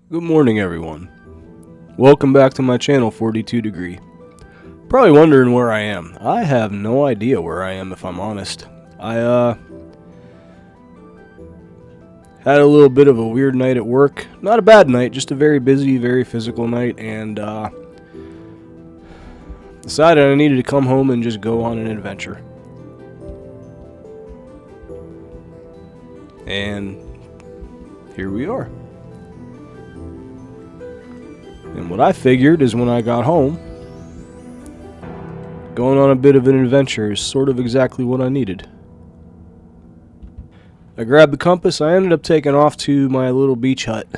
Good morning, everyone. Welcome back to my channel, 42 Degree. Probably wondering where I am. I have no idea where I am, if I'm honest. I had a little bit of a weird night at work. Not a bad night, just a very busy, very physical night, and decided I needed to come home and just go on an adventure. And here we are. And what I figured is when I got home, going on a bit of an adventure is sort of exactly what I needed. I grabbed the compass. I ended up taking off to my little beach hut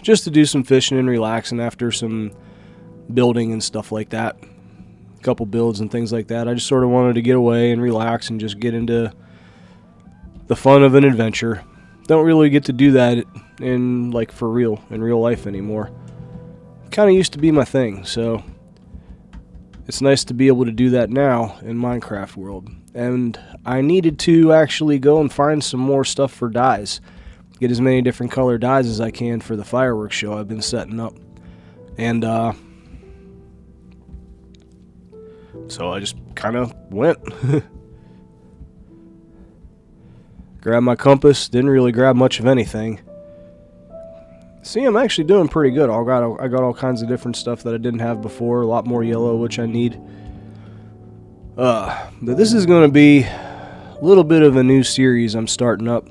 just to do some fishing and relaxing after some building and stuff like that. A couple builds and things like that. I just sort of wanted to get away and relax and just get into the fun of an adventure. Don't really get to do that in real life anymore. Kind of used to be my thing, so it's nice to be able to do that now in Minecraft world. And I needed to actually go and find some more stuff for dyes. Get as many different color dyes as I can for the fireworks show I've been setting up. And so I just kind of went. Grabbed my compass, didn't really grab much of anything. See, I'm actually doing pretty good. I got all kinds of different stuff that I didn't have before, a lot more yellow, which I need. But this is going to be a little bit of a new series I'm starting up.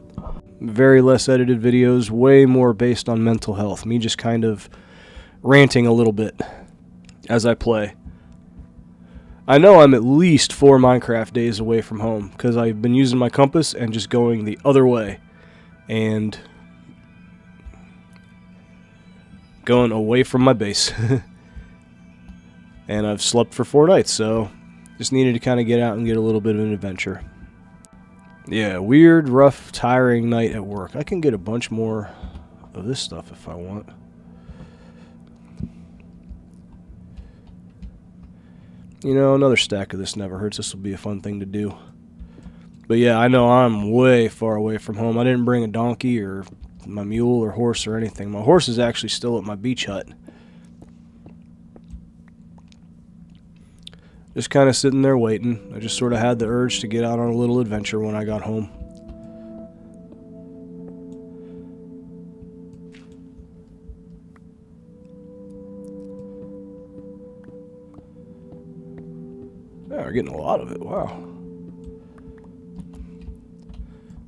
Very less edited videos, way more based on mental health. Me just kind of ranting a little bit as I play. I know I'm at least 4 Minecraft days away from home because I've been using my compass and just going the other way and going away from my base. And I've slept for 4 nights, so just needed to kind of get out and get a little bit of an adventure. Yeah, weird, rough, tiring night at work. I can get a bunch more of this stuff if I want. You know, another stack of this never hurts. This will be a fun thing to do. But yeah, I know I'm way far away from home. I didn't bring a donkey or my mule or horse or anything. My horse is actually still at my beach hut. Just kind of sitting there waiting. I just sort of had the urge to get out on a little adventure when I got home. Yeah, we're getting a lot of it. Wow.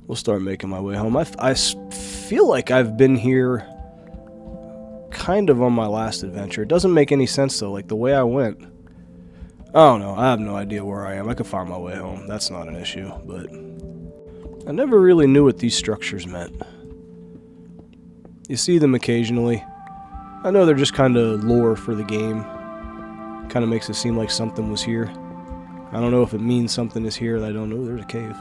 We'll start making my way home. I feel like I've been here kind of on my last adventure. It doesn't make any sense, though, like the way I went. I don't know. I have no idea where I am. I could find my way home. That's not an issue, but I never really knew what these structures meant. You see them occasionally. I know they're just kind of lore for the game. Kind of makes it seem like something was here. I don't know if it means something is here. I don't know. There's a cave.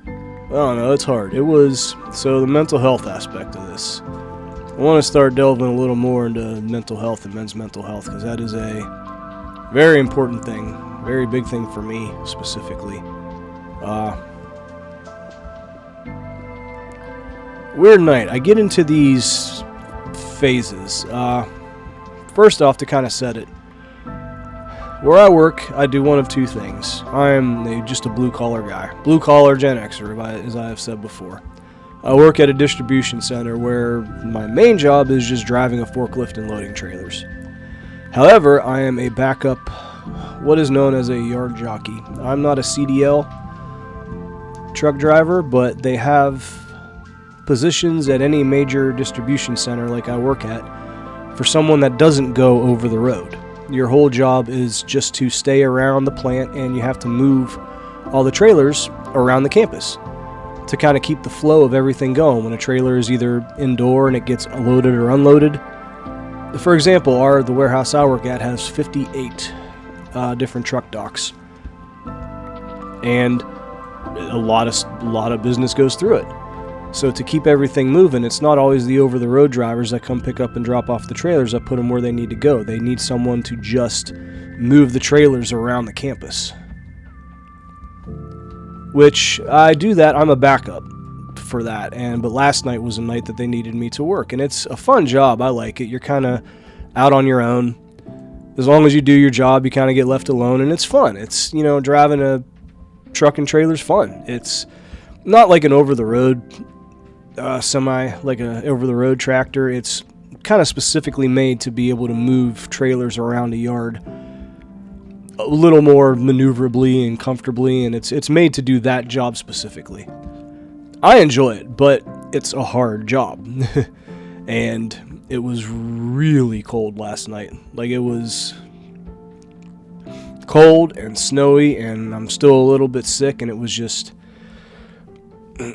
I don't know. It's hard. It was... So the mental health aspect of this. I want to start delving a little more into mental health and men's mental health because that is a very important thing. Very big thing for me, specifically. Weird night. I get into these phases. First off, to kind of set it, where I work, I do one of two things. I'm just a blue-collar guy. Blue-collar Gen Xer, as I have said before. I work at a distribution center where my main job is just driving a forklift and loading trailers. However, I am a backup, what is known as a yard jockey. I'm not a CDL truck driver, but they have positions at any major distribution center like I work at for someone that doesn't go over the road. Your whole job is just to stay around the plant, and you have to move all the trailers around the campus to kind of keep the flow of everything going. When a trailer is either indoor and it gets loaded or unloaded. For example, the warehouse I work at has 58 different truck docks, and a lot of business goes through it. So to keep everything moving, it's not always the over-the-road drivers that come pick up and drop off the trailers that put them where they need to go. They need someone to just move the trailers around the campus. which I do that. I'm a backup for that. But last night was a night that they needed me to work, and it's a fun job. I like it. You're kind of out on your own. As long as you do your job, you kind of get left alone, and it's fun. It's, driving a truck and trailer's fun. It's not like an over-the-road semi, like a over-the-road tractor. It's kind of specifically made to be able to move trailers around a yard a little more maneuverably and comfortably, and it's made to do that job specifically. I enjoy it, but it's a hard job. And it was really cold last night. Like, it was cold and snowy, and I'm still a little bit sick, and it was just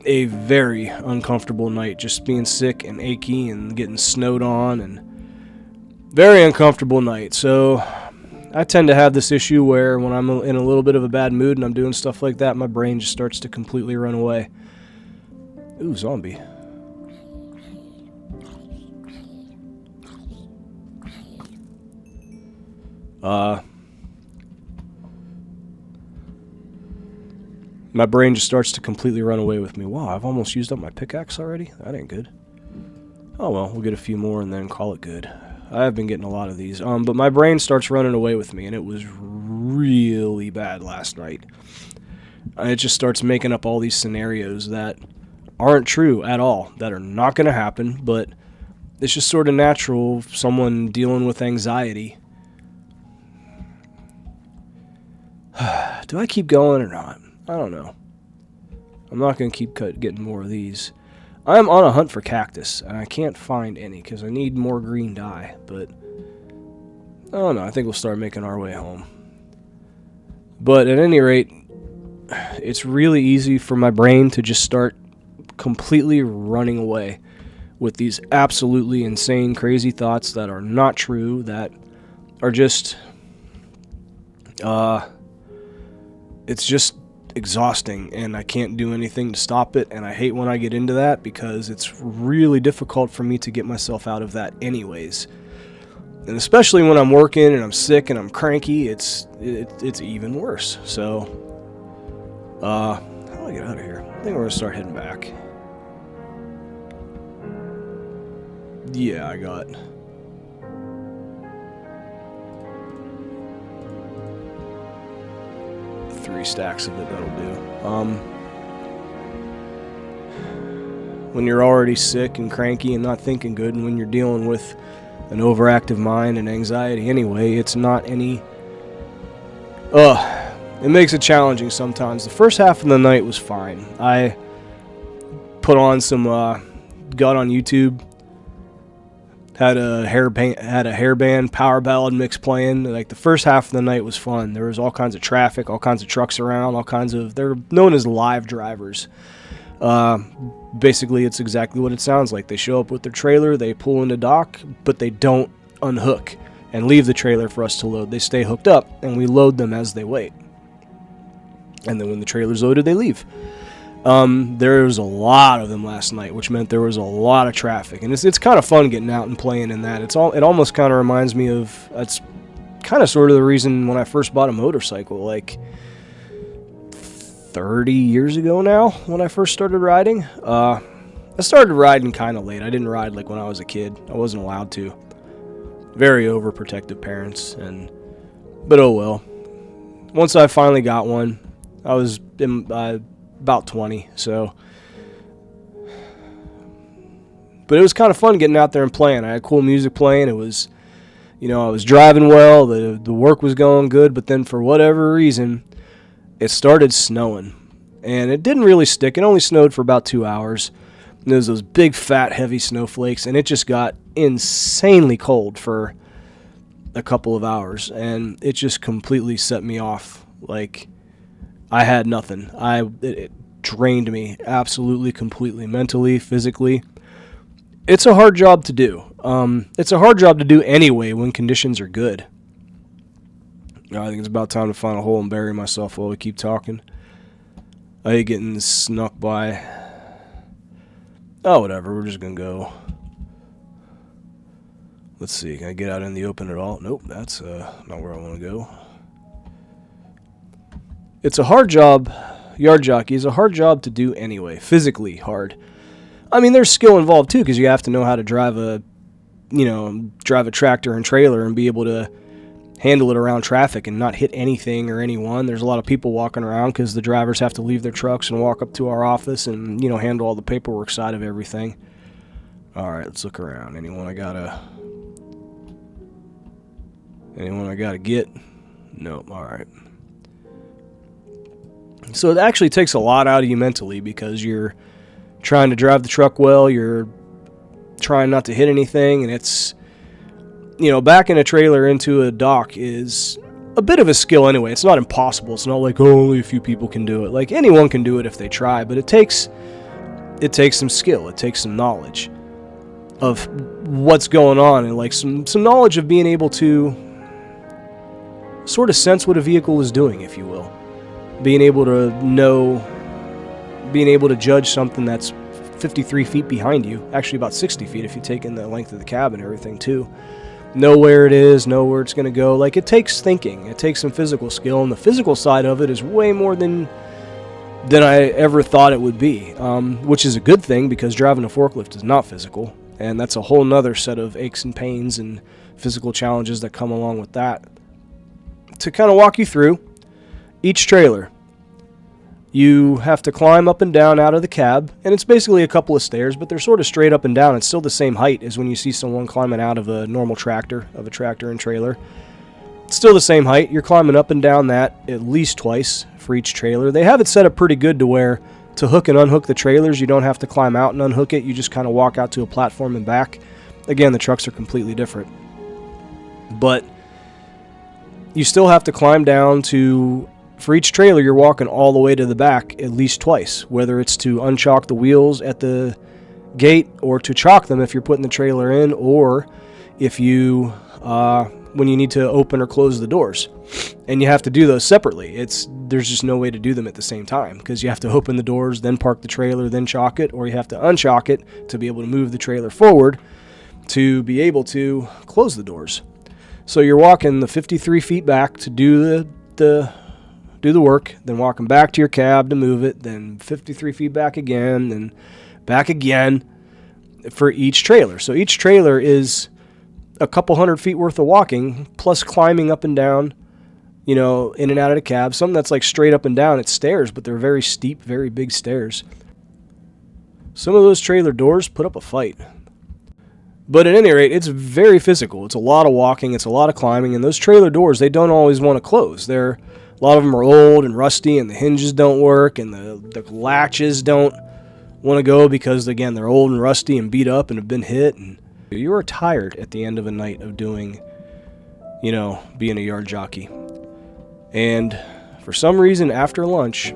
a very uncomfortable night, just being sick and achy and getting snowed on, and very uncomfortable night. So I tend to have this issue where when I'm in a little bit of a bad mood and I'm doing stuff like that, my brain just starts to completely run away. Ooh, zombie. My brain just starts to completely run away with me. Wow, I've almost used up my pickaxe already? That ain't good. Oh well, we'll get a few more and then call it good. I've been getting a lot of these. But my brain starts running away with me, and it was really bad last night. And it just starts making up all these scenarios that aren't true at all, that are not going to happen, but it's just sort of natural, someone dealing with anxiety. Do I keep going or not? I don't know. I'm not going to keep getting more of these. I'm on a hunt for cactus, and I can't find any because I need more green dye, but I don't know. I think we'll start making our way home. But at any rate, it's really easy for my brain to just start completely running away with these absolutely insane, crazy thoughts that are not true, that are just, it's just exhausting, and I can't do anything to stop it, and I hate when I get into that because it's really difficult for me to get myself out of that anyways. And especially when I'm working and I'm sick and I'm cranky, it's even worse. So, how do I get out of here? I think we're gonna start heading back. Yeah, I got 3 stacks of it. That'll do. When you're already sick and cranky and not thinking good, and when you're dealing with an overactive mind and anxiety anyway, it's not any... it makes it challenging sometimes. The first half of the night was fine. I put on some, got on YouTube, had a hairband power ballad mix playing. Like, the first half of the night was fun. There was all kinds of traffic, all kinds of trucks around, they're known as live drivers. Basically, it's exactly what it sounds like. They show up with their trailer, they pull into dock, but they don't unhook and leave the trailer for us to load. They stay hooked up, and we load them as they wait. And then when the trailer's loaded, they leave. There was a lot of them last night, which meant there was a lot of traffic, and it's kind of fun getting out and playing in that. It almost kind of reminds me of, it's kind of sort of the reason when I first bought a motorcycle, like 30 years ago now, when I first started riding. I started riding kind of late. I didn't ride like when I was a kid. I wasn't allowed to. Very overprotective parents, but oh well. Once I finally got one, I was about 20, so. But it was kind of fun getting out there and playing. I had cool music playing. It was, I was driving well. The work was going good, but then for whatever reason, it started snowing. And it didn't really stick. It only snowed for about 2 hours. And there was those big, fat, heavy snowflakes, and it just got insanely cold for a couple of hours. And it just completely set me off. Like, I had nothing. It drained me absolutely, completely, mentally, physically. It's a hard job to do. It's a hard job to do anyway when conditions are good. I think it's about time to find a hole and bury myself while we keep talking. I hate getting snuck by. Oh, whatever. We're just going to go. Let's see. Can I get out in the open at all? Nope, that's not where I want to go. It's a hard job yard jockey is a hard job to do anyway, physically hard. I mean, there's skill involved too, because you have to know how to drive a tractor and trailer and be able to handle it around traffic and not hit anything or anyone. There's a lot of people walking around because the drivers have to leave their trucks and walk up to our office and, handle all the paperwork side of everything. All right, let's look around. Anyone I gotta get? Nope. All right. So it actually takes a lot out of you mentally, because you're trying to drive the truck well, you're trying not to hit anything, and it's, backing a trailer into a dock is a bit of a skill anyway. It's not impossible. It's not like, only a few people can do it. Like, anyone can do it if they try, but it takes some skill. It takes some knowledge of what's going on, and like some knowledge of being able to sort of sense what a vehicle is doing, if you will. Being able to judge something that's 53 feet behind you, actually about 60 feet if you take in the length of the cab and everything too. Know where it is, know where it's going to go. Like, it takes thinking. It takes some physical skill, and the physical side of it is way more than I ever thought it would be, which is a good thing, because driving a forklift is not physical, and that's a whole nother set of aches and pains and physical challenges that come along with that. To kind of walk you through each trailer, you have to climb up and down out of the cab, and it's basically a couple of stairs, but they're sort of straight up and down. It's still the same height as when you see someone climbing out of a normal tractor, of a tractor and trailer. It's still the same height. You're climbing up and down that at least twice for each trailer. They have it set up pretty good to where to hook and unhook the trailers, you don't have to climb out and unhook it. You just kind of walk out to a platform and back. Again, the trucks are completely different. But you still have to climb down to... For each trailer, you're walking all the way to the back at least twice, whether it's to unchalk the wheels at the gate or to chalk them if you're putting the trailer in, or if you, when you need to open or close the doors. And you have to do those separately. There's just no way to do them at the same time, because you have to open the doors, then park the trailer, then chalk it, or you have to unchalk it to be able to move the trailer forward to be able to close the doors. So you're walking the 53 feet back to do the work, then walking back to your cab to move it, then 53 feet back again, then back again for each trailer. So each trailer is a couple hundred feet worth of walking, plus climbing up and down, in and out of the cab. Something that's like straight up and down, it's stairs, but they're very steep, very big stairs. Some of those trailer doors put up a fight. But at any rate, it's very physical. It's a lot of walking, it's a lot of climbing, and those trailer doors, they don't always want to close. A lot of them are old and rusty, and the hinges don't work, and the latches don't want to go because, again, they're old and rusty and beat up and have been hit. And you are tired at the end of a night of doing, being a yard jockey. And for some reason, after lunch,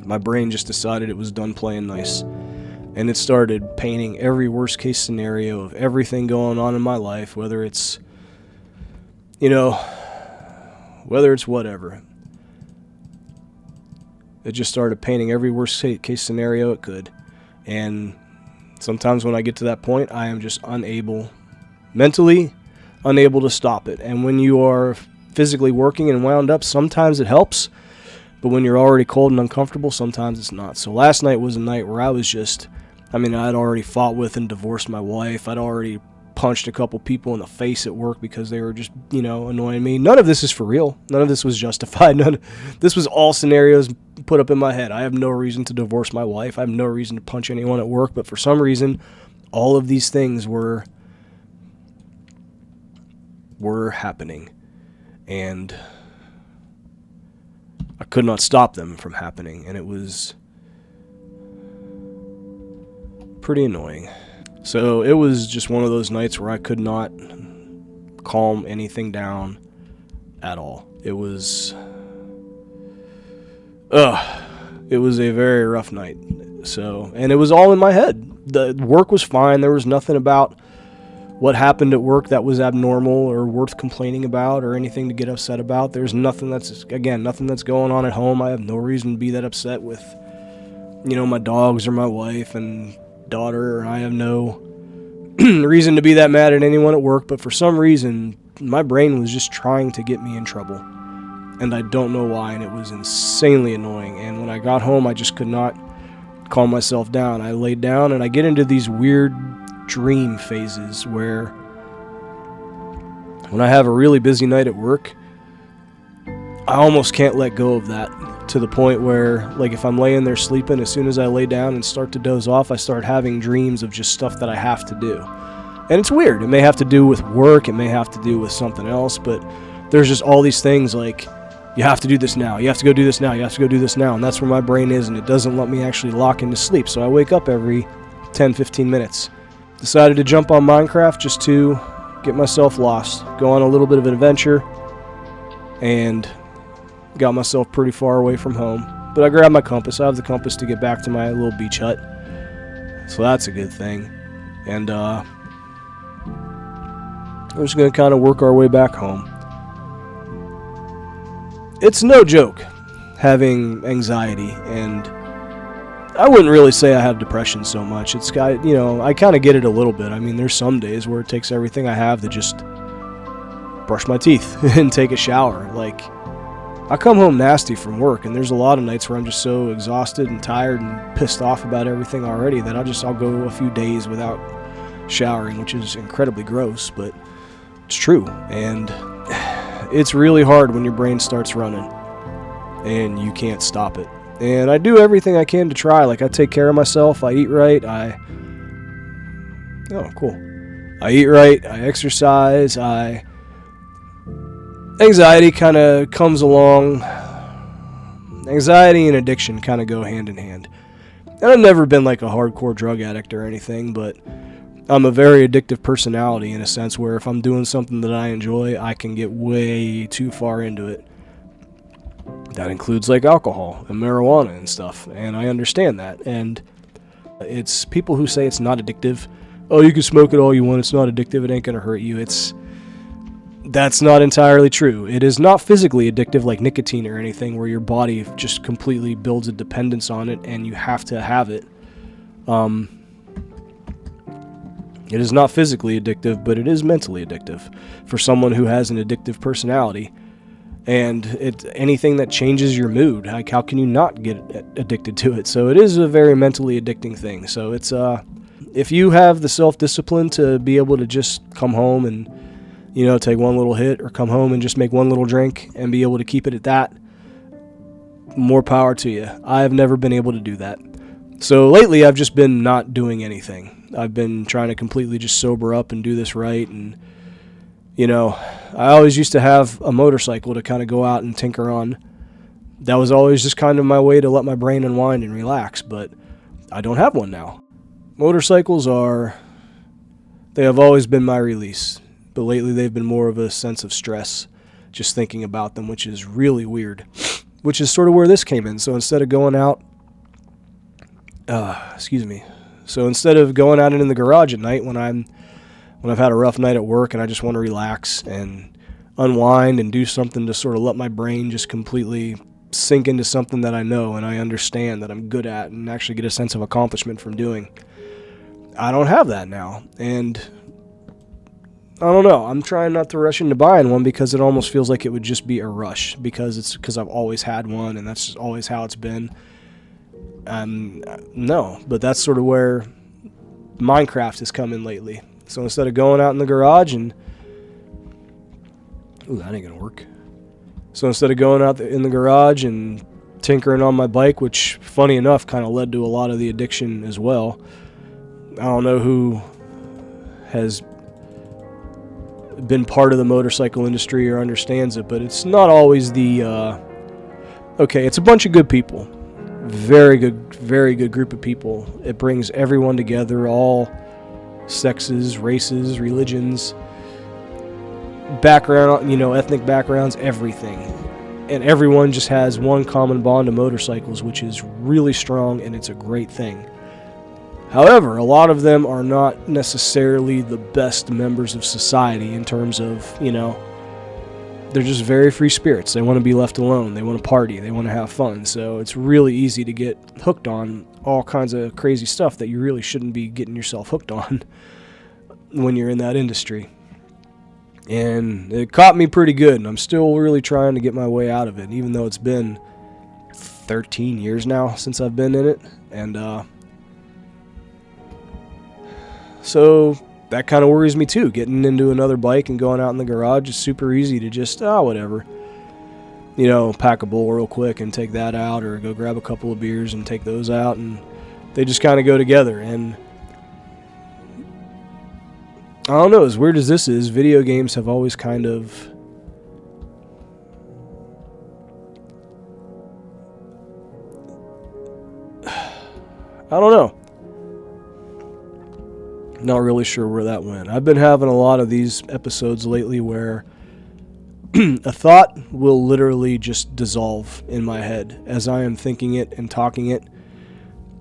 my brain just decided it was done playing nice. And it started painting every worst-case scenario of everything going on in my life, whether it's whatever. It just started painting every worst-case scenario it could. And sometimes when I get to that point, I am just mentally unable to stop it. And when you are physically working and wound up, sometimes it helps. But when you're already cold and uncomfortable, sometimes it's not. So last night was a night where I was just... I'd already fought with and divorced my wife. I'd already punched a couple people in the face at work because they were just, annoying me. None of this is for real. None of this was justified. This was all scenarios put up in my head. I have no reason to divorce my wife. I have no reason to punch anyone at work. But for some reason, all of these things were happening. And I could not stop them from happening. And it was pretty annoying. So it was just one of those nights where I could not calm anything down at all. It was a very rough night. So, and it was all in my head. The work was fine. There was nothing about what happened at work that was abnormal or worth complaining about or anything to get upset about. There's nothing that's going on at home. I have no reason to be that upset with, my dogs or my wife and daughter. I have no reason to be that mad at anyone at work, but for some reason my brain was just trying to get me in trouble. and I don't know why, and it was insanely annoying. And when I got home, I just could not calm myself down. I laid down, and I get into these weird dream phases where when I have a really busy night at work, I almost can't let go of that, to the point where, like, if I'm laying there sleeping, as soon as I lay down and start to doze off, I start having dreams of just stuff that I have to do. And it's weird. It may have to do with work, it may have to do with something else, but there's just all these things like, you have to do this now, you have to go do this now, you have to go do this now, and that's where my brain is, and it doesn't let me actually lock into sleep. So I wake up every 10-15 minutes. Decided to jump on Minecraft just to get myself lost, go on a little bit of an adventure, and got myself pretty far away from home. But I grabbed my compass. I have the compass to get back to my little beach hut, so that's a good thing. And we're just going to kind of work our way back home. It's no joke having anxiety, and I wouldn't really say I have depression so much. It's got, I kind of get it a little bit. I mean, there's some days where it takes everything I have to just brush my teeth and take a shower. Like, I come home nasty from work, and there's a lot of nights where I'm just so exhausted and tired and pissed off about everything already that I'll go a few days without showering, which is incredibly gross, but it's true. And it's really hard when your brain starts running and you can't stop it. And I do everything I can to try. Like, I take care of myself, I eat right, I eat right, I exercise, anxiety kind of comes along. Anxiety and addiction kind of go hand in hand. And I've never been like a hardcore drug addict or anything, but I'm a very addictive personality in a sense where if I'm doing something that I enjoy, I can get way too far into it. That includes like alcohol and marijuana and stuff, and I understand that. And it's people who say it's not addictive. Oh, you can smoke it all you want, it's not addictive, it ain't gonna hurt you. That's not entirely true. It is not physically addictive like nicotine or anything where your body just completely builds a dependence on it and you have to have it. It is not physically addictive, but it is mentally addictive for someone who has an addictive personality. And anything that changes your mood, like, how can you not get addicted to it? So it is a very mentally addicting thing. So it's if you have the self-discipline to be able to just come home and take one little hit, or come home and just make one little drink and be able to keep it at that, more power to you. I have never been able to do that. So lately I've just been not doing anything. I've been trying to completely just sober up and do this right. And, I always used to have a motorcycle to kind of go out and tinker on. That was always just kind of my way to let my brain unwind and relax, but I don't have one now. Motorcycles they have always been my release, but lately they've been more of a sense of stress just thinking about them, which is really weird, which is sort of where this came in. So instead of going out, So instead of going out in the garage at night when I've had a rough night at work and I just want to relax and unwind and do something to sort of let my brain just completely sink into something that I know and I understand that I'm good at and actually get a sense of accomplishment from doing, I don't have that now. And I don't know. I'm trying not to rush into buying one because it almost feels like it would just be a rush because I've always had one and that's just always how it's been. No, but that's sort of where Minecraft has come in lately. So instead of going out in the garage and... Ooh, that ain't gonna work. So instead of going out in the garage and tinkering on my bike, which, funny enough, kind of led to a lot of the addiction as well. I don't know who has been part of the motorcycle industry or understands it, but it's not always the... it's a bunch of good people. Very good group of people. It brings everyone together, all sexes, races, religions, background, ethnic backgrounds, everything. And everyone just has one common bond to motorcycles, which is really strong, and it's a great thing. However, a lot of them are not necessarily the best members of society in terms of, they're just very free spirits. They want to be left alone. They want to party. They want to have fun. So it's really easy to get hooked on all kinds of crazy stuff that you really shouldn't be getting yourself hooked on when you're in that industry. And it caught me pretty good, and I'm still really trying to get my way out of it, even though it's been 13 years now since I've been in it. And so that kind of worries me too. Getting into another bike and going out in the garage is super easy to just, whatever. You know, pack a bowl real quick and take that out, or go grab a couple of beers and take those out, and they just kind of go together. And I don't know, as weird as this is, video games have always kind of I don't know. Not really sure where that went. I've been having a lot of these episodes lately where a thought will literally just dissolve in my head. As I am thinking it and talking it,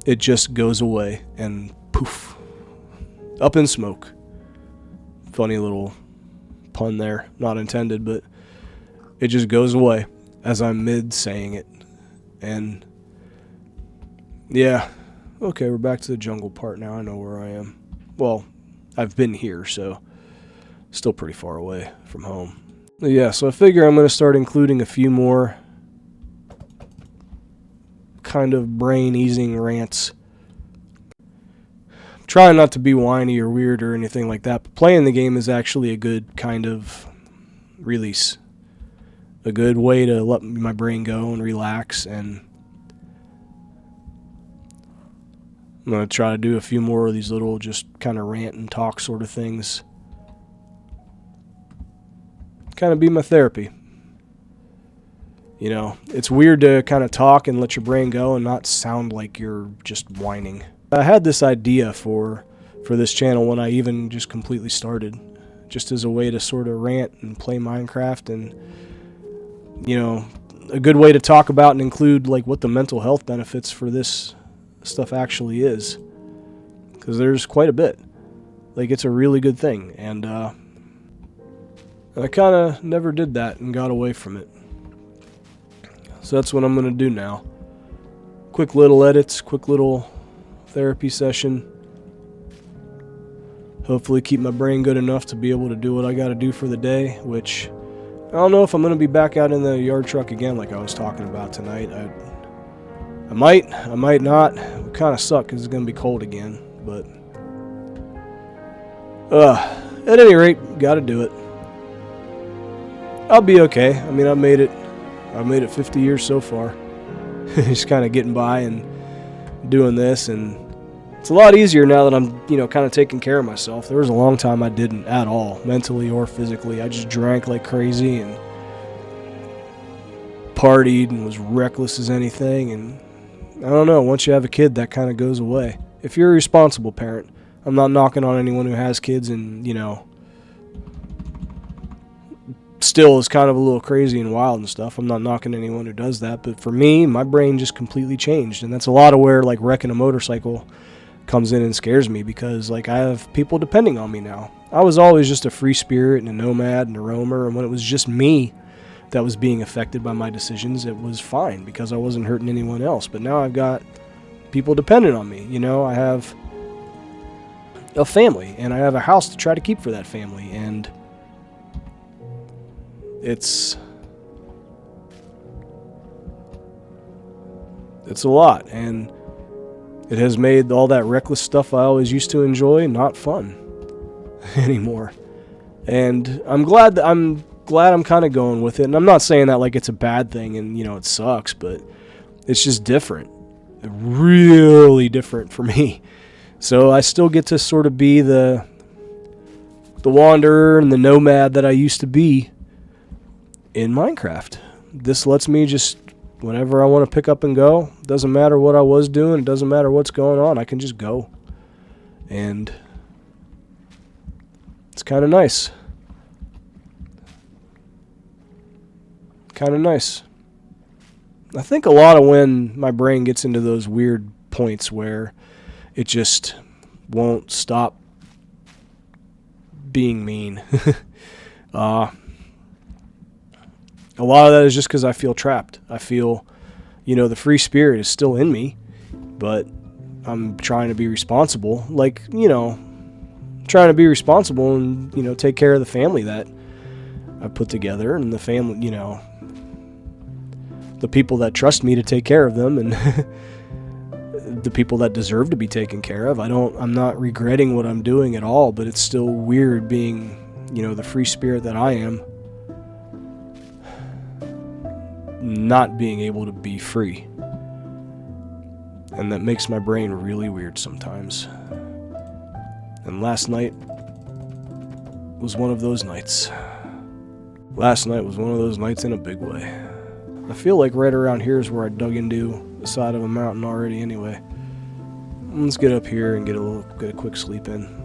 it just goes away and poof, up in smoke. Funny little pun there, not intended, but it just goes away as I'm mid-saying it. And yeah, okay, we're back to the jungle part now. I know where I am. Well, I've been here, so still pretty far away from home. But yeah, so I figure I'm going to start including a few more kind of brain-easing rants. I'm trying not to be whiny or weird or anything like that, but playing the game is actually a good kind of release. A good way to let my brain go and relax, and I'm going to try to do a few more of these little just kind of rant and talk sort of things. Kind of be my therapy. You know, it's weird to kind of talk and let your brain go and not sound like you're just whining. I had this idea for this channel when I even just completely started, just as a way to sort of rant and play Minecraft, and, you know, a good way to talk about and include like what the mental health benefits for this stuff actually is, because there's quite a bit. Like, it's a really good thing, and I kind of never did that and got away from it. So that's what I'm going to do now. Quick little edits, quick little therapy session. Hopefully keep my brain good enough to be able to do what I got to do for the day, which I don't know if I'm going to be back out in the yard truck again like I was talking about tonight. I might not. It would kind of suck because it's going to be cold again, but at any rate, got to do it. I'll be okay. I mean, I've made it 50 years so far. Just kind of getting by and doing this, and it's a lot easier now that I'm, you know, kind of taking care of myself. There was a long time I didn't at all, mentally or physically. I just drank like crazy and partied and was reckless as anything, and I don't know, once you have a kid, that kind of goes away. If you're a responsible parent. I'm not knocking on anyone who has kids and, you know, still is kind of a little crazy and wild and stuff. I'm not knocking anyone who does that, but for me, my brain just completely changed, and that's a lot of where, like, wrecking a motorcycle comes in and scares me, because, like, I have people depending on me now. I was always just a free spirit and a nomad and a roamer, and when it was just me that was being affected by my decisions, it was fine because I wasn't hurting anyone else. But now I've got people dependent on me. You know, I have a family, and I have a house to try to keep for that family, and it's a lot, and it has made all that reckless stuff I always used to enjoy not fun anymore. And I'm glad I'm kind of going with it, and I'm not saying that like it's a bad thing and, you know, it sucks, but it's just different, really different for me. So I still get to sort of be the wanderer and the nomad that I used to be in Minecraft. This lets me just, whenever I want to pick up and go, doesn't matter what I was doing, it doesn't matter what's going on, I can just go. And it's kind of nice. Kind of nice. I think a lot of when my brain gets into those weird points where it just won't stop being mean. A lot of that is just because I feel trapped. I feel, you know, the free spirit is still in me, but I'm trying to be responsible. Like, you know, trying to be responsible and, you know, take care of the family that I've put together, and the family, the people that trust me to take care of them, and the people that deserve to be taken care of. I'm not regretting what I'm doing at all, but it's still weird being, the free spirit that I am, not being able to be free. And that makes my brain really weird sometimes. And last night was one of those nights. Last night was one of those nights in a big way. I feel like right around here is where I dug into the side of a mountain already anyway. Let's get up here and get a quick sleep in.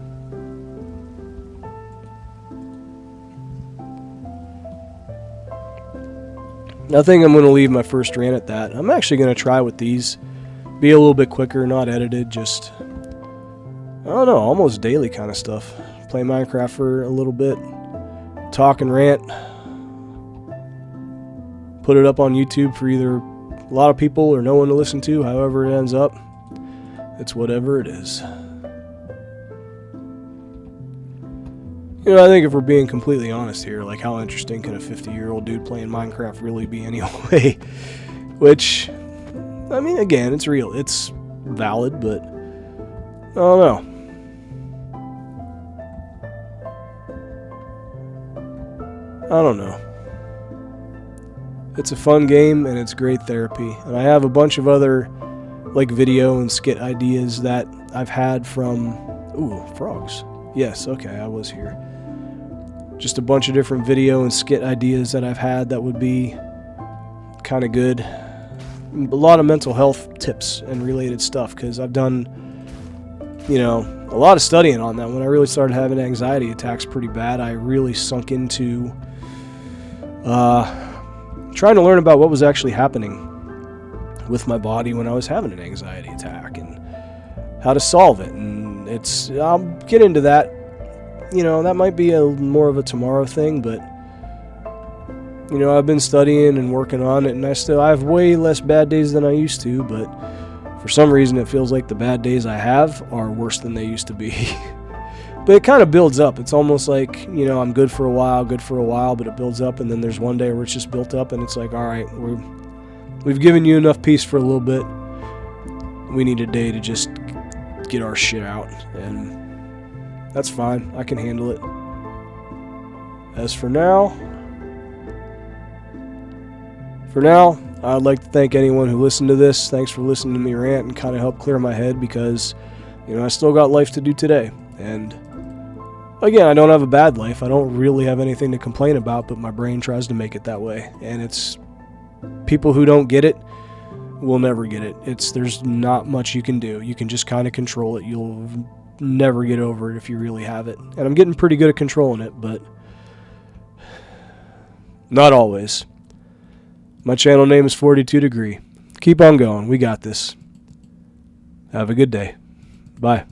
I think I'm going to leave my first rant at that. I'm actually going to try with these. Be a little bit quicker, not edited, just, I don't know, almost daily kind of stuff. Play Minecraft for a little bit, talk and rant. Put it up on YouTube for either a lot of people or no one to listen to, however it ends up. It's whatever it is. I think if we're being completely honest here, like, how interesting can a 50-year-old dude playing Minecraft really be anyway? Which, I mean, again, it's real. It's valid, but I don't know. I don't know. It's a fun game, and it's great therapy. And I have a bunch of other, like, video and skit ideas that I've had from... Ooh, frogs. Yes, okay, I was here. Just a bunch of different video and skit ideas that I've had that would be kind of good. A lot of mental health tips and related stuff, because I've done, a lot of studying on that. When I really started having anxiety attacks pretty bad, I really sunk into trying to learn about what was actually happening with my body when I was having an anxiety attack and how to solve it. And I'll get into that. That might be more of a tomorrow thing, but I've been studying and working on it, and I have way less bad days than I used to, but for some reason it feels like the bad days I have are worse than they used to be. But it kind of builds up. It's almost like, I'm good for a while, but it builds up, and then there's one day where it's just built up, and it's like, all right, we've given you enough peace for a little bit. We need a day to just get our shit out, and that's fine. I can handle it. As for now, I'd like to thank anyone who listened to this. Thanks for listening to me rant and kind of help clear my head, because, I still got life to do today. And again, I don't have a bad life. I don't really have anything to complain about, but my brain tries to make it that way. And it's people who don't get it will never get it. There's not much you can do. You can just kind of control it. You'll never get over it if you really have it. And I'm getting pretty good at controlling it, but not always. My channel name is 42 Degree. Keep on going. We got this. Have a good day. Bye.